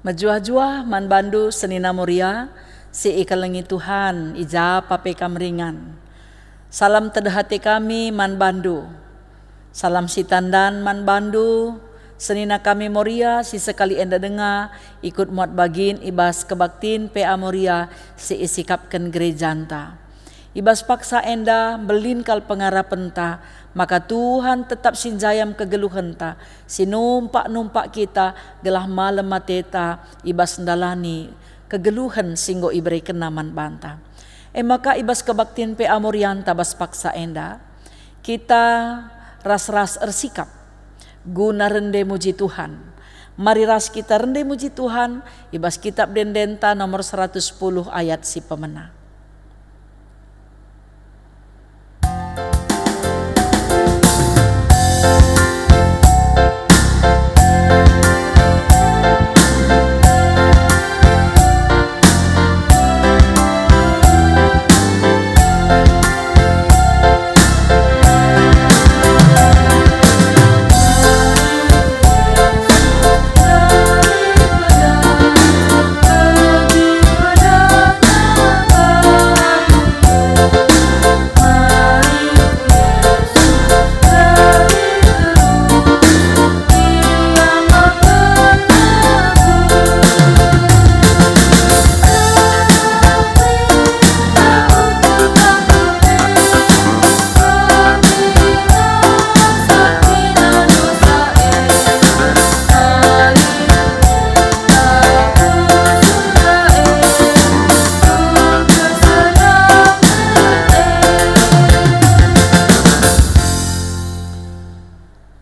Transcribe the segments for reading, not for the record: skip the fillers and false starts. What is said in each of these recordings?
Majua-jua man bandu senina muria si ikalengi Tuhan ija pape kamringan. Salam tedahati kami man bandu. Salam si tandan man bandu. Senina kami moria si sekali enda denga ikut muat bagin ibas kebaktin PA Moria si isikapkan gerejanta. Ibas paksa enda belinkal pengarapenta, maka Tuhan tetap sinjayam kegeluhenta. Sinumpak-numpak kita gelah malam mateta ibas ndalani kegeluhan singgo iberi kenaman banta. Maka ibas kebaktin PA Morianta bas paksa enda kita ras-ras ersikap guna rende muji Tuhan. Mari ras kita rende muji Tuhan ibas kitab Dendenta nomor 110 ayat si pemena.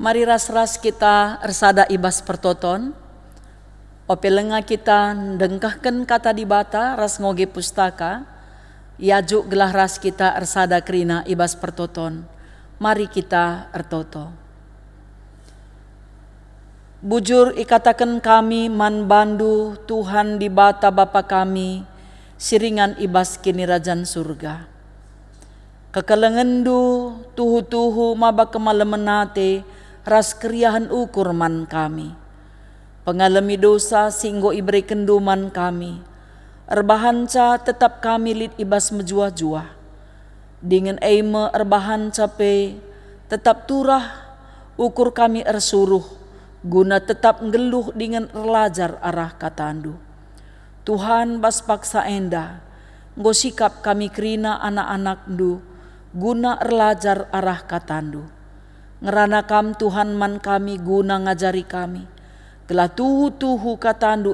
Mari ras-ras kita ersada ibas pertoton. Opelenga kita dengkahkan kata di bata ras ngoge pustaka. Yajuk gelah ras kita ersada kerina ibas pertoton. Mari kita ertoto. Bujur ikatakan kami man bandu Tuhan di bata Bapa kami. Siringan ibas kini rajan surga. Kekelengendu tuhu-tuhu maba kemalemenate. Ras keriahan ukur man kami. Pengalami dosa singgo iberi kenduman kami. Erbahanca tetap kami lit ibas menjua-jua. Dengan eime erbahanca pe tetap turah ukur kami ersuruh. Guna tetap ngeluh dengan erlajar arah katandu. Tuhan bas paksa enda. Ngosikap kami kerina anak-anak du. Guna erlajar arah katandu. Ngerana kam Tuhan man kami guna ngajari kami. Gelah tuhu-tuhu katandu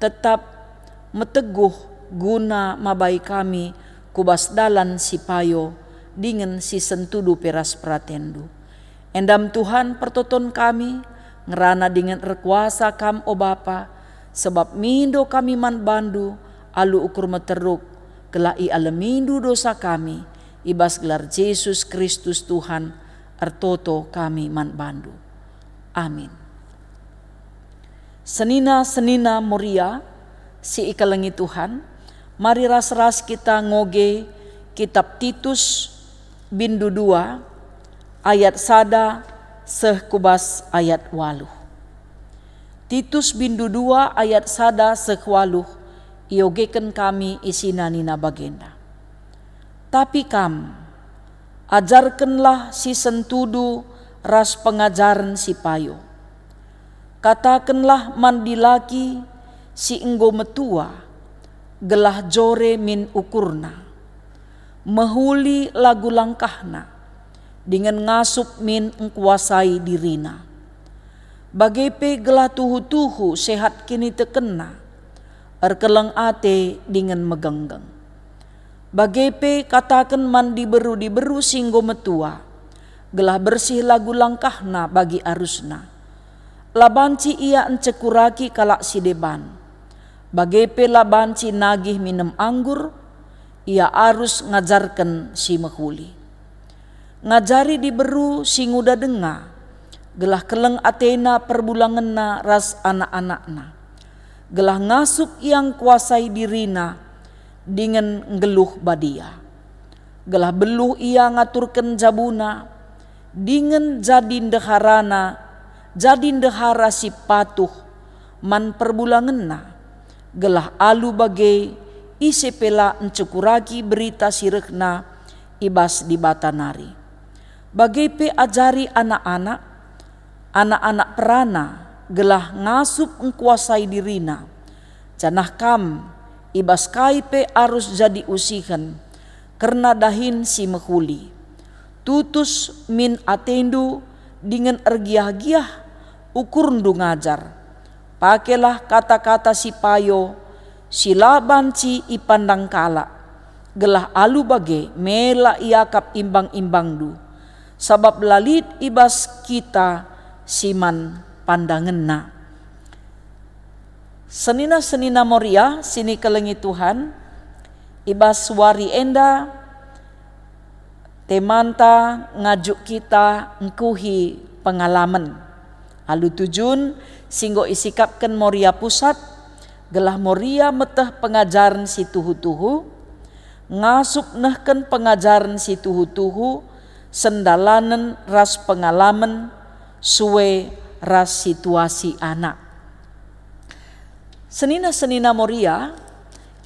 tetap meteguh guna mabai kami kubas dalan si payo dengan si sentudu peras pratendu. Endam Tuhan pertoton kami ngerana dengan erkuasa kam o Bapa sebab mindo kami man bandu alu ukur meteruk gelah i alemindu dosa kami ibas gelar Yesus Kristus Tuhan ertoto kami man bandu. Amin. Senina muria si ikalengi Tuhan. Mari ras-ras kita ngoge kitab Titus bindu 2 ayat sada seh kubas ayat 8. Titus bindu 2 ayat sada seh 8 iogeken kami isina nina bagenda. Tapi kam ajarkanlah si sentudu ras pengajaran si payo. Katakanlah mandi laki si enggo metua, gelah jore min ukurna. Mehuli lagu langkahna, dengan ngasup min engkuasai dirina. Bagepe gelah tuhu-tuhu sehat kini tekena, erkeleng ate dengan megenggang. Bagepe katakan man diberu singgo metua, gelah bersih lagu langkahna bagi arusna. Labanci ia encekuraki kalak si deban. Bagepe labanci nagih minum anggur, ia arus ngajarkan si mehuli. Ngajari diberu singuda denga, gelah keleng atena perbulangenna ras anak-anakna. Gelah ngasup yang kuasai dirina, dengan ngeluh badia. Gelah beluh ia ngaturkan jabuna, dengan jadi ndehara si patuh man perbulangenna, gelah alu bagai ise pela encukuragi berita sirekna ibas di batanari. Bagai pe ajari anak-anak perana gelah ngasup engkuasai dirina. Janah kam ibas kai pe arus jadi usihan karena dahin si mehuli. Tutus min atendu dengan ergiah-giah ukur ndu ngajar. Pakailah kata-kata si payo, sila banci ipandang kala. Gelah alu bage mela iakap imbang-imbang du. Sabab lalit ibas kita siman pandangenna. Senina-senina moria sini kelengi Tuhan. Ibas wari enda temanta ngajuk kita ngkuhi pengalaman. Alu tujun singgo isikapkan moria pusat gelah moria meteh pengajaran si tuhu-tuhu ngasup nehken pengajaran si tuhu-tuhu sendalanen ras pengalaman suwe ras situasi anak. Senina-senina moria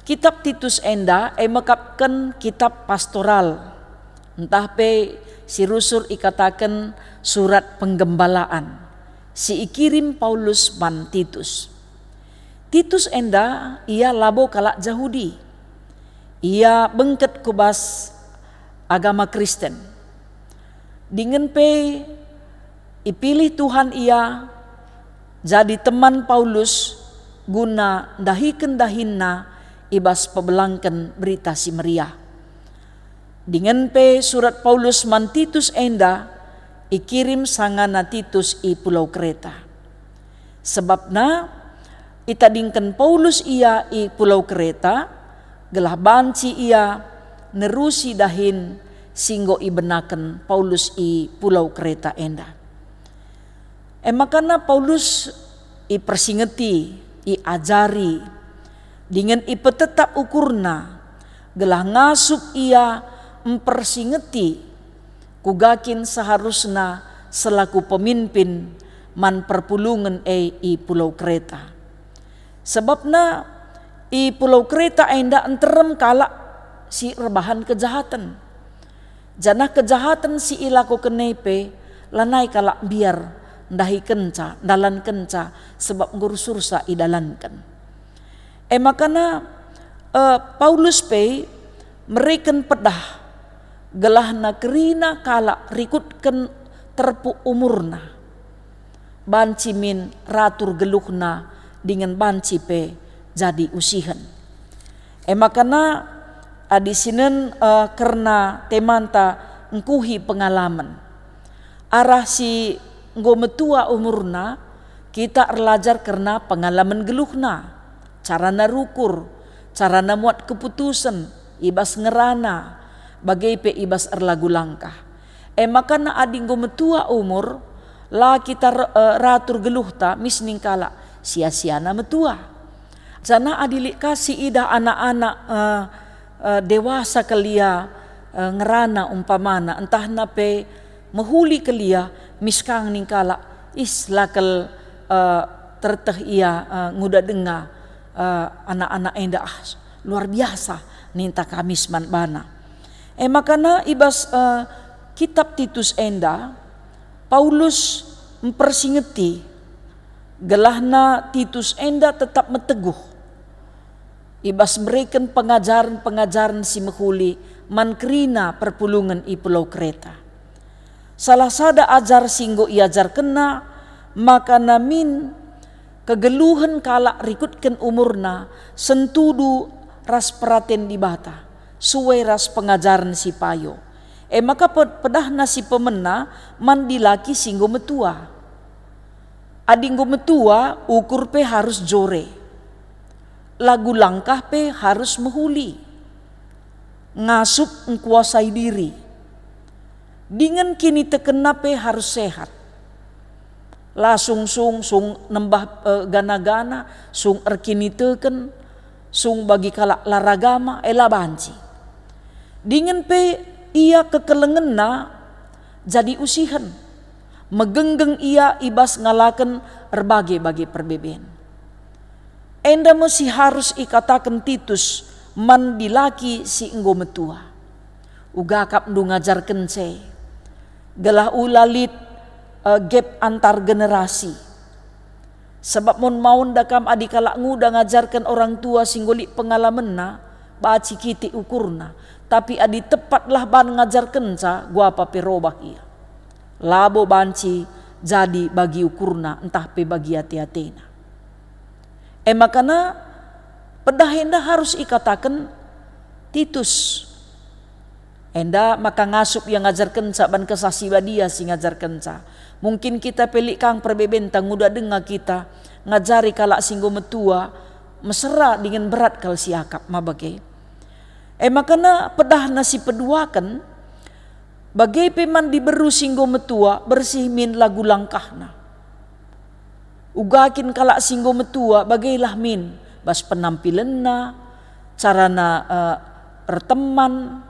kitab Titus enda mekapkan kitab pastoral entah pe si rusur ikatakan surat penggembalaan si ikirim Paulus man Titus. Titus enda ia labo kalak Yahudi. Ia bengket kubas agama Kristen. Dengan pe ipilih Tuhan ia jadi teman Paulus guna dahiken dahinna ibas pebelangken berita si meriah. Dengan pe surat Paulus man Titus enda ikirim sangana Titus i Pulau Kreta. Sebabna itadingken Paulus ia i Pulau Kreta, gelah banci ia nerusi dahin singgo ibenaken Paulus i Pulau Kreta enda. Makana Paulus i persingeti, i ajari, dengan i petetap ukurna, gelah ngasup ia mempersingeti kugakin seharusnya selaku pemimpin man perpulungan i Pulau Kreta. Sebabna i Pulau Kreta enda enterem kalak si rebahan kejahatan. Janah kejahatan si ilaku kenepe lanai kalak biar ndahi kenca, dalan kenca sebab ngurus sursa idalankan. Makana Paulus pe mereken pedah gelah na kerina kala rikutken terpu umurna. Banci min ratur geluhna dengan banci pe jadi usihan. Makana adisinen karena temanta ngkuhi pengalaman. Arah si ngometua umurna kita erlajar karena pengalaman geluhna. Carana rukur, carana muat keputusan, ibas ngerana, bagai pe ibas erlagu langkah. Makana ading gometua umur la kita ratur geluhta misning kala sia-siana metua. Jana adilik kasih ida anak-anak dewasa kelia ngerana umpamana entah nape mehuli kelia miskang ning kala islakel terteh ia nguda denga anak-anak enda luar biasa ninta kamis man bana. Makana ibas kitab Titus enda Paulus mempersingeti gelahna Titus enda tetap meteguh ibas berikan pengajaran-pengajaran si mehuli mankrina perpulungan i Pulau Kreta. Salah sada ajar singgo iajar kena maka namin kegeluhan kala rikutkan umurna sentudu ras peraten di bata suwe ras pengajaran si payo. Maka pedahna si pemena mandilaki singgo metua. Adinggo metua ukur pe harus jore. Lagu langkah pe harus mehuli. Ngasup ngkuasai diri. Dengan kini tekena pe harus sehat. La sung nembah gana-gana, sung erkini teken, sung bagi kalak laragama, ela banci. Dengan pe ia kekelengena jadi usihan. Megenggeng ia ibas ngalaken erbagai-bagai perbeben. enda mesti harus ikatakan Titus man dilaki si enggo metua. Uga kap ndu ngajarkan se. Gelah ulalit gap antar generasi. Sebab mon maun dakam adikala nguda ngajarkan orang tua singgoli pengalaman na, baci kiti ukurna. Tapi adi tepatlah ban ngajarkan sa, gua apa perobah ia. Labo banci jadi bagi ukurna, entah pe bagi hati-hatina. Makana pedahenda harus ikatakan Titus. Enda maka ngasup yang ngajarkan sa ban kesasi badia si ngajarkan sa. Mungkin kita pelik kang perbebentang udah dengar kita ngajari kalak singgo metua mesra dengan berat kal siakap mabagai. Makana pedah nasi peduakan bagai peman diberu singgo metua bersih min lagu langkahna. Ugakin kalak singgo metua bagailah min bas penampilanna, carana berteman,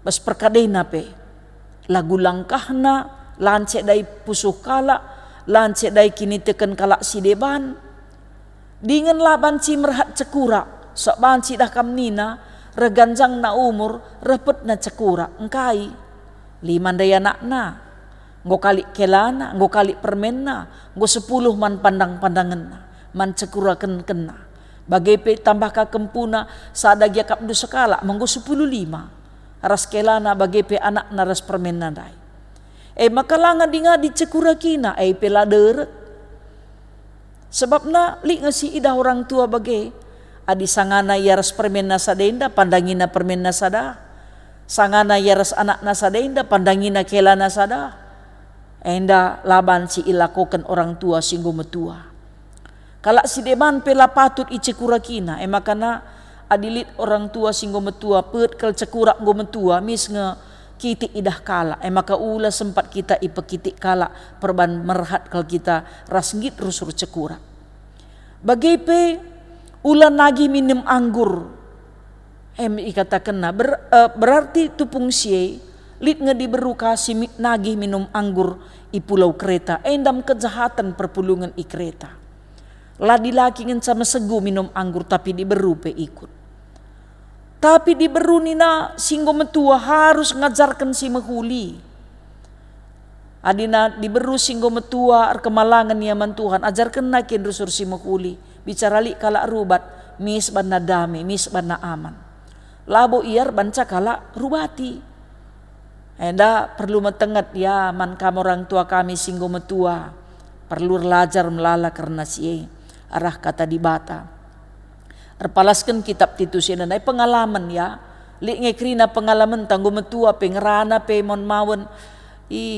bas perkadena pe. Lagu langkahna, lancet dai pusuh kalak, lancet dai kini teken kalak si deban. Dengan laban si merhat cekura, sok banci dah kam nina, reganjang na umur, repet na cekura, engkai. Liman daya nak na, nggo kali kelana, nggo kali permenna, nggo 10 man pandang-pandangan na, man cekura kena. Bagai pe tambah ka kempuna, sada gia kap du sekala, menggo 10-5. Ras kelana bagai pe anak na ras permenna dai. Maka langa dinga di cekura kina, pelader. Sebab na li ngasi ida orang tua bagai adi sangana yaras permenna sadenda pandangina permenna sada, sangana yaras anak na sadenda pandangina kelana sada. Enda laban si ilakokan orang tua singgo metua. Kalak si deban pela patut i cekura kina, makana adilit orang tua singgo metua pet kal cekura nggo metua mis nge kiti idah kala. Maka ula sempat kita ipekitik kala perban merhat kal kita rasngit rusur cekura. Bagai pe ula nagi minum anggur. Ikatakan na berarti tupung sie lit nge diberu kasih nagi minum anggur i pulau Kreta. Endam kejahatan perpulungan i Kreta. Ladi laki ngen sama segu minum anggur tapi diberu pe ikut. Tapi diberu nina singgo metua harus ngajarkan si mehuli. Adina diberu singgo metua kemalangan niaman Tuhan. Ajarkan nakin rusur si mehuli. Bicara li kalak rubat. Mis banna dame, mis banna aman. Labo iar banca kalak rubati. Enda perlu metengat ya man kamu orang tua kami singgo metua. Perlu belajar melala karena si arah kata dibata. Erpalaskan kitab Titus dan pengalaman ya. Li ngekrina pengalaman tanggo metua pengerana pe mon mawon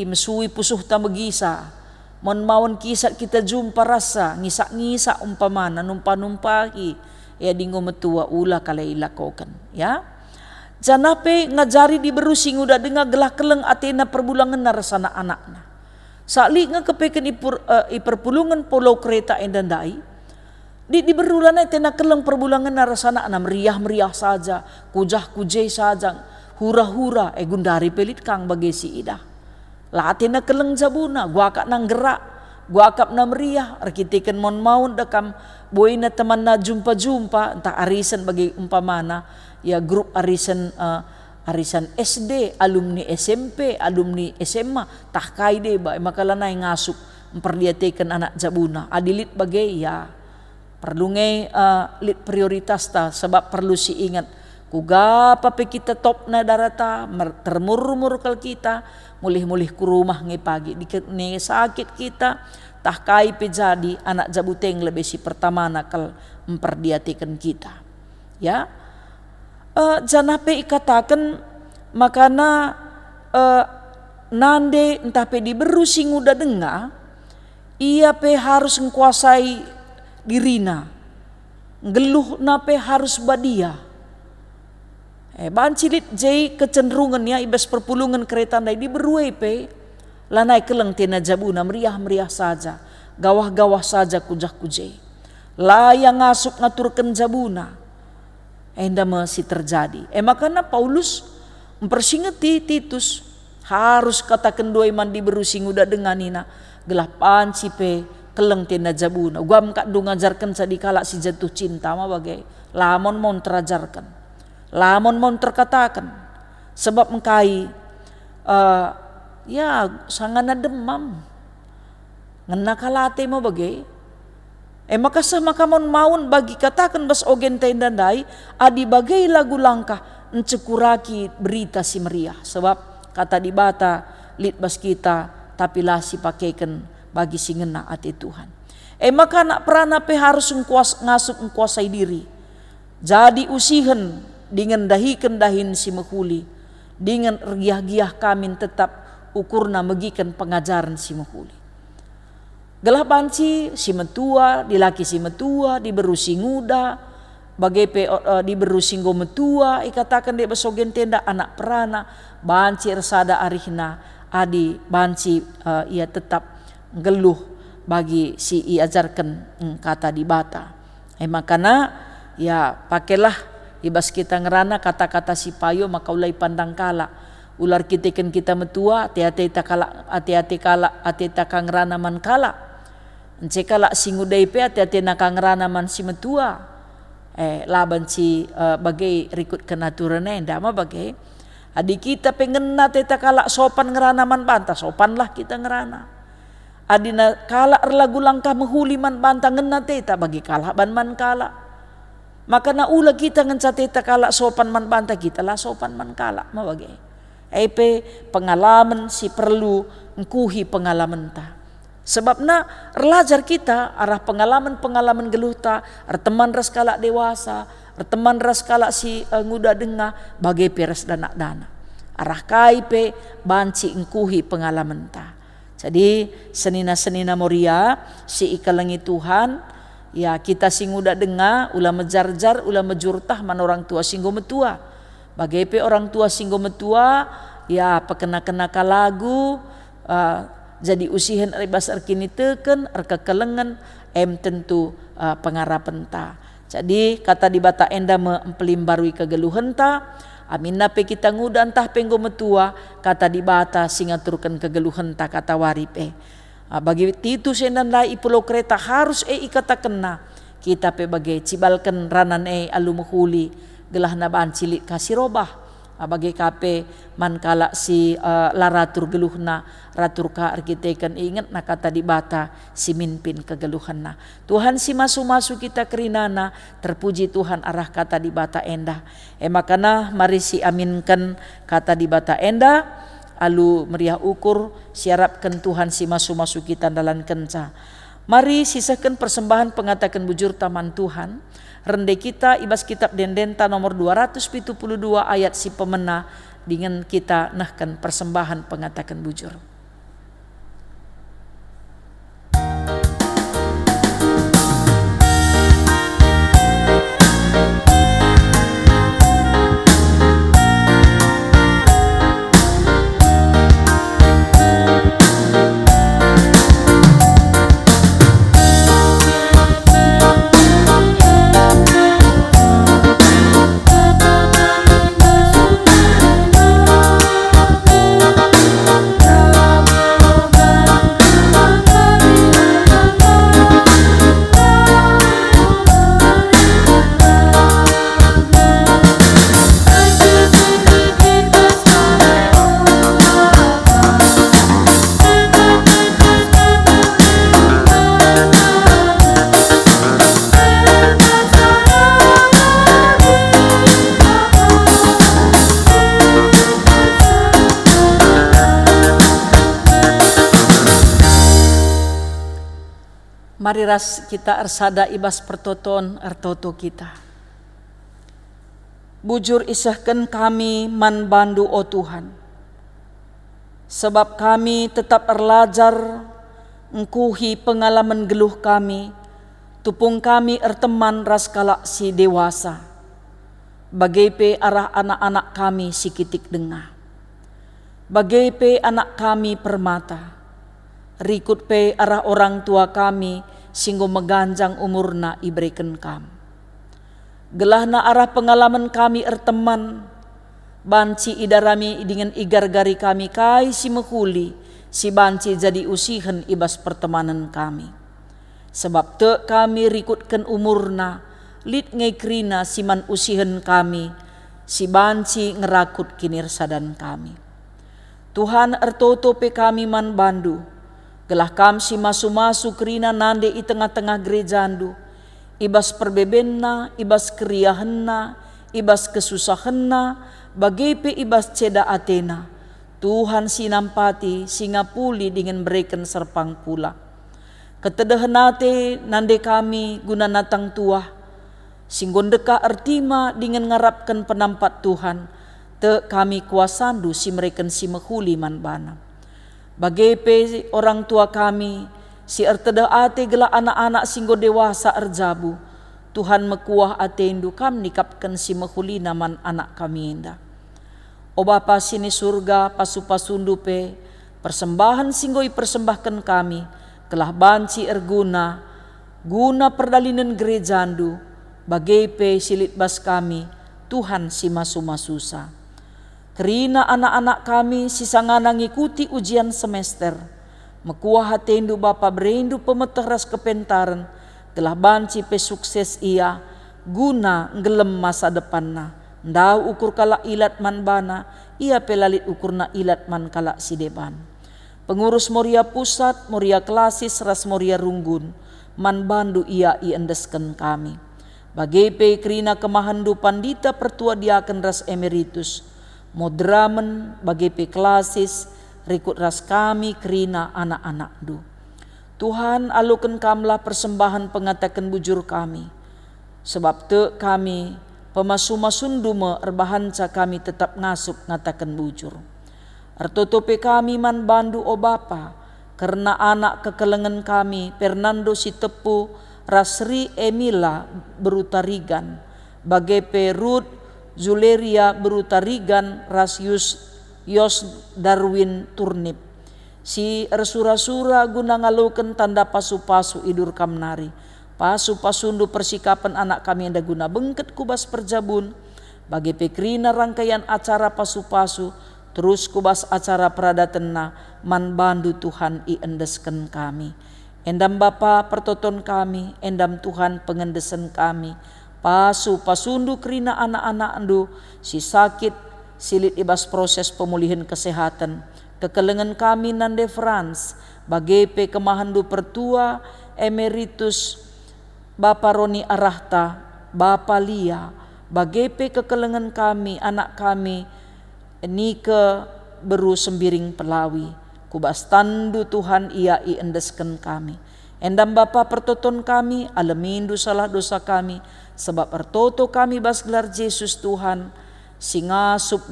mesui pusuh ta megisa. Mon mawon kisah kita jumpa rasa ngisa-ngisa umpamana numpa-numpaki ya dinggo metua ula kalaila kokan ya. Janape ngajari diberu sing udah dengar gelah keleng atena perbulangan narasana anakna. Sakli ngekepeken iperpulungan pulau Kreta endandai. Diberulan tena keleng perbulangan narasana na meriah-meriah saja, kujah-kujay saja, hura-hura gundari pelit kang bagesi ida. Latena keleng jabuna, gua kak nang gerak, gua kap na meriah, arkitiken mon maun dekam boy na teman na jumpa-jumpa, entah arisan bagi umpamana, ya grup arisan SD, alumni SMP, alumni SMA, tah kai de ba makalanay ngasuk memperlihatkan anak jabuna, adilit bagai ya. Perlu lit prioritas ta sebab perlu si ingat kuga pape kita top na darata termurmur kal kita mulih-mulih ku rumah nge pagi di sakit kita tah kai pe jadi anak jabuteng lebih si pertama nakal memperdiatikan kita ya. Janah pe ikatakan makana nande entah pe diberu sing udah dengar ia pe harus ngkuasai dirina geluh nape harus badia bancilit jai kecenderungannya ibas perpulungan kereta dai diberue pe lanai keleng tena jabuna meriah-meriah saja gawah-gawah saja kujah-kujai layang ngasuk ngaturkan jabuna enda masih terjadi makanya Paulus mempersingeti Titus harus katakan dua iman diberu sing udah dengan nina gelah panci pe keleng tenda jabuna. Guam kak du ngajarkan sadikala si jatuh cinta mah bagai lamon mon terajarkan, lamon mon terkatakan. Sebab engkai ya sangana demam ngena kalate mah bagai makasah makamon maun bagi katakan bas ogen tenda dai adi bagai lagu langkah encekuraki berita si meriah. Sebab kata di bata lit bas kita tapi lah si pakaikan bagi si ngena ati Tuhan. Maka nak perana pe harus ngasup ngkuasai diri. Jadi usihen dengan dahikan dahin si mehuli. Dengan ergiah-giah kami tetap ukurna megikan pengajaran si mehuli. Gelah banci si metua, dilaki si metua, diberusi nguda, bagai pe diberusi go metua, ikatakan dia besogen tenda anak perana, banci ersada arihna, adi banci ia tetap geluh bagi si iajarkan kata di bata. Makana ya pakailah ibas kita ngerana kata-kata si payo maka ulai pandang kala. Ular kitikan kita metua, hati-hati kang ngerana man kala. Encekala singudai pe hati-hati nakang ngerana man si metua. Laban si bagai rikut kenaturane ndak mah bagai. Adi kita pengena teta kala sopan ngerana man banta, sopanlah kita ngerana. Adina kala erlagu langkah mehuli man banta ngena teta bagi kalah ban man kala. Maka na ula kita ngenca teta kala sopan man banta kita lah sopan man kala mah bagai. Pe pengalaman si perlu ngkuhi pengalaman ta. Sebab na relajar kita arah pengalaman-pengalaman geluhta, teman ras kala dewasa, teman ras kala si nguda denga bagai peres dana-dana. Arah kaipe banci ngkuhi pengalaman ta. Jadi senina-senina moria si ikalangi Tuhan, ya kita si nguda denga ulah mejarjar, ulah mejurtah man orang tua singgo metua. Bagai pe orang tua singgo metua, ya pekena-kena lagu, jadi usihan ribas erkini teken erkekelengan tentu pengarapan ta. Jadi kata di bata enda mempelimbarui kegeluhan ta. Amin nape kita nguda entah penggo metua kata di bata singaturkan kegeluhan ta kata waripe. Bagi titu sendan lai pulau kereta harus ikata kena kita pe bagai cibalkan ranan alu mehuli gelah na cilik kasih robah. Bagi kape man kala si laratur geluhna ratur ka arkitekan ingat na kata di bata si minpin kegeluhanna. Tuhan si masu-masu kita kerinana terpuji Tuhan arah kata di bata enda. Makana mari si aminkan kata di bata enda alu meriah ukur siarapkan Tuhan si masu-masu kita dalam kenca. Mari sisakan persembahan pengatakan bujur taman Tuhan. Rende kita ibas kitab Dendenta nomor 272 ayat si pemena dengan kita nahkan persembahan pengatakan bujur. Mari ras kita ersada ibas pertoton ertoto kita. Bujur isahkan kami man bandu o Tuhan. Sebab kami tetap erlajar ngkuhi pengalaman geluh kami. Tupung kami erteman ras kala si dewasa. Bagai pe arah anak-anak kami si kitik denga. Bagai pe anak kami permata. Rikut pe arah orang tua kami singgo meganjang umurna iberikan kam. Gelahna arah pengalaman kami erteman, banci idarami dengan igar-gari kami kai si mehuli, si banci jadi usihan ibas pertemanan kami. Sebab te kami rikutkan umurna, lit ngai krina siman usihen kami, si banci ngerakut kinirsadan kami. Tuhan ertoto pe kami man bandu, gelah kam si masu-masu krina nande i tengah-tengah gerejandu, ibas perbebenna, ibas keriahenna, ibas kesusahenna, bagepe ibas ceda atena. Tuhan sinampati singa puli dengan berikan serpang pula. Ketedehenate nande kami guna natang tuah, singgondeka ertima dengan ngarapkan penampat Tuhan, te kami kuasandu si mereken si mehuli man bana. Bagepe orang tua kami, si erteda ate gela anak-anak singgo dewasa erjabu, Tuhan mekuah atendu kam nikapkan si mehuli naman anak kami indah. O Bapa sini surga pasu-pasundu pe, persembahan singgoi persembahkan kami, telah banci erguna, guna perdalinan gerejandu, bagepe silit bas kami, Tuhan si masu-masusa. Kerina anak-anak kami sisangana ngikuti ujian semester, mekuah hatendu Bapa berindu pemeteras kepentaran, telah banci pe sukses ia, guna ngelem masa depanna. Ndau ukur kala ilat man bana, ia pelalit ukurna ilat man kala sideban. Pengurus Moria Pusat, Moria Klasis, ras Moria Runggun, man bandu ia iendesken kami. Bagepe krina kemahandu pandita pertua diaken ras emeritus, modramen bagepe klasis, rikut ras kami krina anak-anak du. Tuhan aluken kamlah persembahan pengatakan bujur kami, sebab te kami pemasu-masundume erbahanca kami tetap ngasuk ngatakan bujur. Ertotope kami man bandu o Bapa, karena anak kekelengan kami Fernando Sitepu, Rasri Emila berutarigan, bagepe Ruth Zuleria berutarigan, Rasius Yos Darwin Turnip. Si ersura-sura guna ngaluken tanda pasu-pasu idur kamnari, pasu-pasundu persikapan anak kami yang guna bengket kubas perjabun, bagi pekrina rangkaian acara pasu-pasu, terus kubas acara pradatenna, man bandu Tuhan iendesken kami. Endam Bapa pertoton kami, endam Tuhan pengendesen kami, pasu-pasundu krina anak-anak andu, si sakit, silit ibas proses pemulihan kesehatan, kekelengan kami nande Frans, bagepe kemahandu pertua, emeritus, Bapa Roni Arahta, Bapa Lia, bagepe kekelengan kami, anak kami, Nike beru sembiring pelawi, kubas tandu Tuhan ia iendesken kami. Endam Bapa pertoton kami, alemindu salah dosa kami, sebab ertoto kami bas gelar Yesus Tuhan, singasup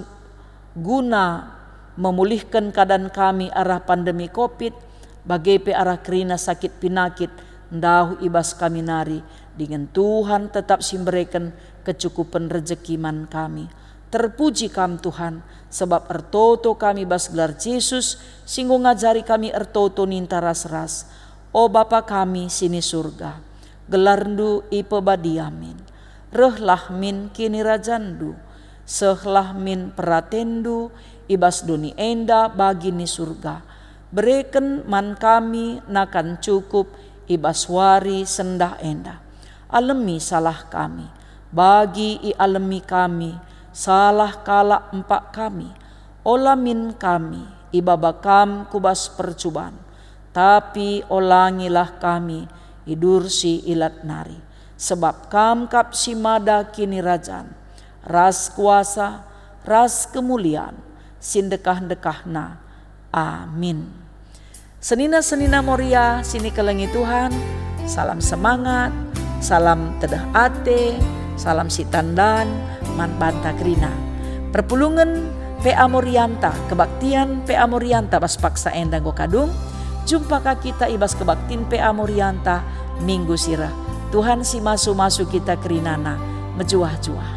guna memulihkan keadaan kami arah pandemi COVID, bagepe arah kerina sakit pinakit, ndahu ibas kami nari, dengan Tuhan tetap simberikan kecukupan rezeki man kami. Terpuji kam Tuhan, sebab ertoto kami bas gelar Yesus, singgo ngajari kami ertoto ninta ras-ras. O Bapa kami sini surga, gelarndu ipe badiamin, rehlah min kini rajandu, sehlah min peratendu, ibas doni enda bagi ni surga. Bereken man kami nakan cukup, ibas wari sendah enda. Alemi salah kami, bagi i alemi kami, salah kala empak kami. Olamin kami, ibabakam kubas percubaan. Tapi olangilah kami, idursi ilat nari. Sebab kam kap si mada kini rajan, ras kuasa, ras kemuliaan, sindekah-dekahna. Amin. Senina-senina Moria, sini kelengi Tuhan, salam semangat, salam tedah ate, salam sitandan, man banta krina. Perpulungan PA Morianta, kebaktian PA Morianta bas paksa endang go kadung. Jumpakah kita ibas kebaktin PA Morianta minggu sirah. Tuhan si masu-masu kita kerinana, mejuah-juah.